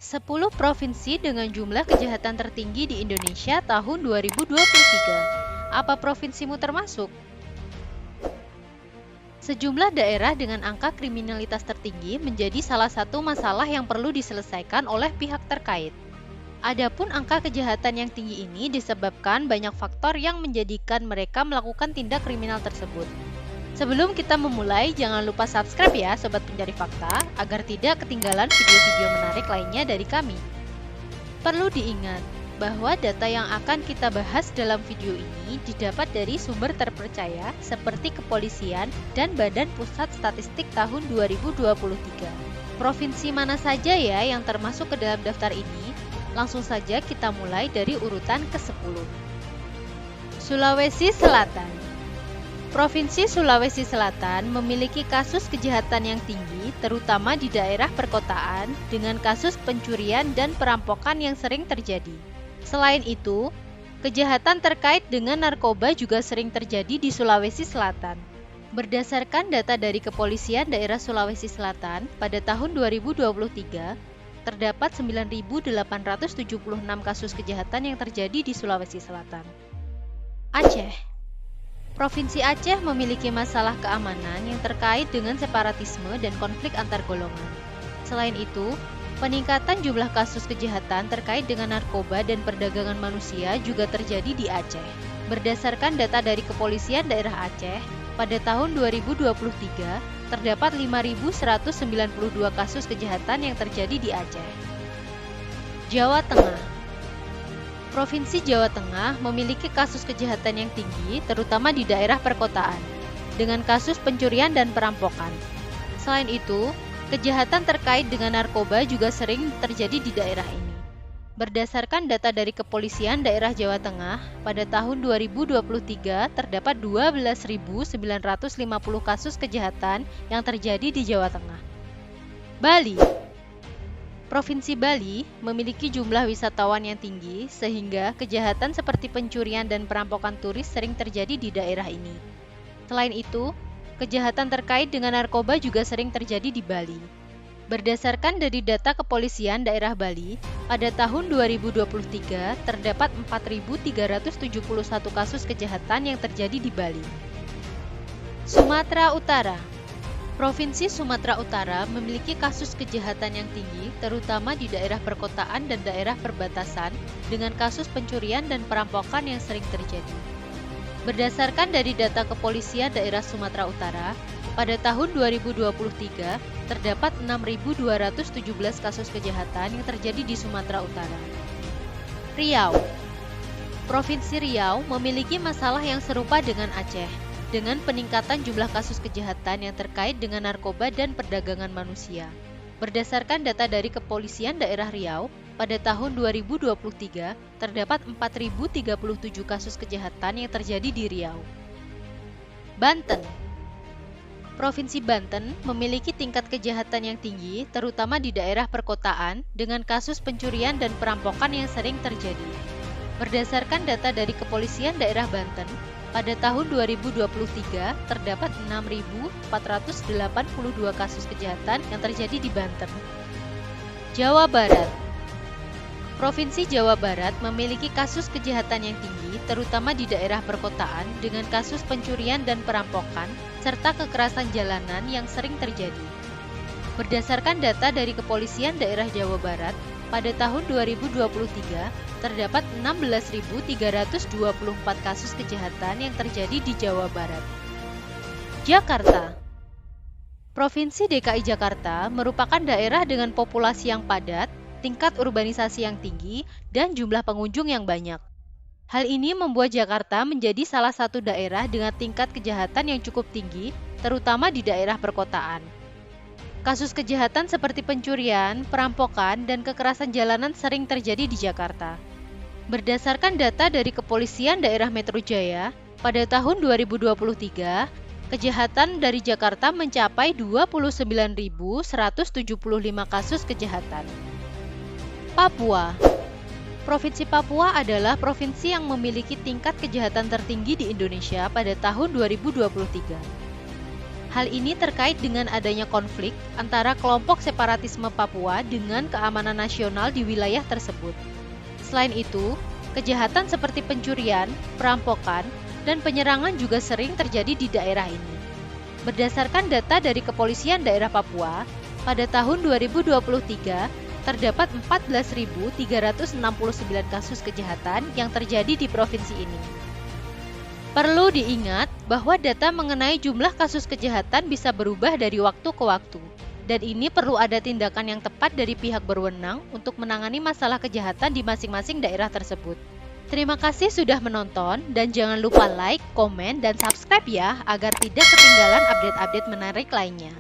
10 provinsi dengan jumlah kejahatan tertinggi di Indonesia tahun 2023. Apa provinsimu termasuk? Sejumlah daerah dengan angka kriminalitas tertinggi menjadi salah satu masalah yang perlu diselesaikan oleh pihak terkait. Adapun angka kejahatan yang tinggi ini disebabkan banyak faktor yang menjadikan mereka melakukan tindak kriminal tersebut. Sebelum kita memulai, jangan lupa subscribe ya Sobat Pencari Fakta, agar tidak ketinggalan video-video menarik lainnya dari kami. Perlu diingat bahwa data yang akan kita bahas dalam video ini didapat dari sumber terpercaya seperti Kepolisian dan Badan Pusat Statistik tahun 2023. Provinsi mana saja ya yang termasuk ke dalam daftar ini? Langsung saja kita mulai dari urutan ke-10. Sulawesi Selatan. Provinsi Sulawesi Selatan memiliki kasus kejahatan yang tinggi, terutama di daerah perkotaan, dengan kasus pencurian dan perampokan yang sering terjadi. Selain itu, kejahatan terkait dengan narkoba juga sering terjadi di Sulawesi Selatan. Berdasarkan data dari Kepolisian Daerah Sulawesi Selatan, pada tahun 2023, terdapat 9.876 kasus kejahatan yang terjadi di Sulawesi Selatan. Aceh. Provinsi Aceh memiliki masalah keamanan yang terkait dengan separatisme dan konflik antar golongan. Selain itu, peningkatan jumlah kasus kejahatan terkait dengan narkoba dan perdagangan manusia juga terjadi di Aceh. Berdasarkan data dari Kepolisian Daerah Aceh, pada tahun 2023 terdapat 5.192 kasus kejahatan yang terjadi di Aceh. Jawa Tengah. Provinsi Jawa Tengah memiliki kasus kejahatan yang tinggi, terutama di daerah perkotaan, dengan kasus pencurian dan perampokan. Selain itu, kejahatan terkait dengan narkoba juga sering terjadi di daerah ini. Berdasarkan data dari Kepolisian Daerah Jawa Tengah, pada tahun 2023 terdapat 12.950 kasus kejahatan yang terjadi di Jawa Tengah. Bali. Provinsi Bali memiliki jumlah wisatawan yang tinggi sehingga kejahatan seperti pencurian dan perampokan turis sering terjadi di daerah ini. Selain itu, kejahatan terkait dengan narkoba juga sering terjadi di Bali. Berdasarkan dari data Kepolisian Daerah Bali, pada tahun 2023 terdapat 4.371 kasus kejahatan yang terjadi di Bali. Sumatera Utara. Provinsi Sumatera Utara memiliki kasus kejahatan yang tinggi, terutama di daerah perkotaan dan daerah perbatasan, dengan kasus pencurian dan perampokan yang sering terjadi. Berdasarkan dari data Kepolisian Daerah Sumatera Utara, pada tahun 2023 terdapat 6.217 kasus kejahatan yang terjadi di Sumatera Utara. Riau. Provinsi Riau memiliki masalah yang serupa dengan Aceh, dengan peningkatan jumlah kasus kejahatan yang terkait dengan narkoba dan perdagangan manusia. Berdasarkan data dari Kepolisian Daerah Riau, pada tahun 2023 terdapat 4.037 kasus kejahatan yang terjadi di Riau. Banten. Provinsi Banten memiliki tingkat kejahatan yang tinggi, terutama di daerah perkotaan, dengan kasus pencurian dan perampokan yang sering terjadi. Berdasarkan data dari Kepolisian Daerah Banten, pada tahun 2023 terdapat 6.482 kasus kejahatan yang terjadi di Banten. Jawa Barat. Provinsi Jawa Barat memiliki kasus kejahatan yang tinggi, terutama di daerah perkotaan, dengan kasus pencurian dan perampokan, serta kekerasan jalanan yang sering terjadi. Berdasarkan data dari Kepolisian Daerah Jawa Barat, pada tahun 2023 terdapat 16.324 kasus kejahatan yang terjadi di Jawa Barat. Jakarta. Provinsi DKI Jakarta merupakan daerah dengan populasi yang padat, tingkat urbanisasi yang tinggi, dan jumlah pengunjung yang banyak. Hal ini membuat Jakarta menjadi salah satu daerah dengan tingkat kejahatan yang cukup tinggi, terutama di daerah perkotaan. Kasus kejahatan seperti pencurian, perampokan, dan kekerasan jalanan sering terjadi di Jakarta. Berdasarkan data dari Kepolisian Daerah Metro Jaya, pada tahun 2023, kejahatan dari Jakarta mencapai 29.175 kasus kejahatan. Papua. Provinsi Papua adalah provinsi yang memiliki tingkat kejahatan tertinggi di Indonesia pada tahun 2023. Hal ini terkait dengan adanya konflik antara kelompok separatisme Papua dengan keamanan nasional di wilayah tersebut. Selain itu, kejahatan seperti pencurian, perampokan, dan penyerangan juga sering terjadi di daerah ini. Berdasarkan data dari Kepolisian Daerah Papua, pada tahun 2023 terdapat 14.369 kasus kejahatan yang terjadi di provinsi ini. Perlu diingat bahwa data mengenai jumlah kasus kejahatan bisa berubah dari waktu ke waktu, dan ini perlu ada tindakan yang tepat dari pihak berwenang untuk menangani masalah kejahatan di masing-masing daerah tersebut. Terima kasih sudah menonton, dan jangan lupa like, komen, dan subscribe ya agar tidak ketinggalan update-update menarik lainnya.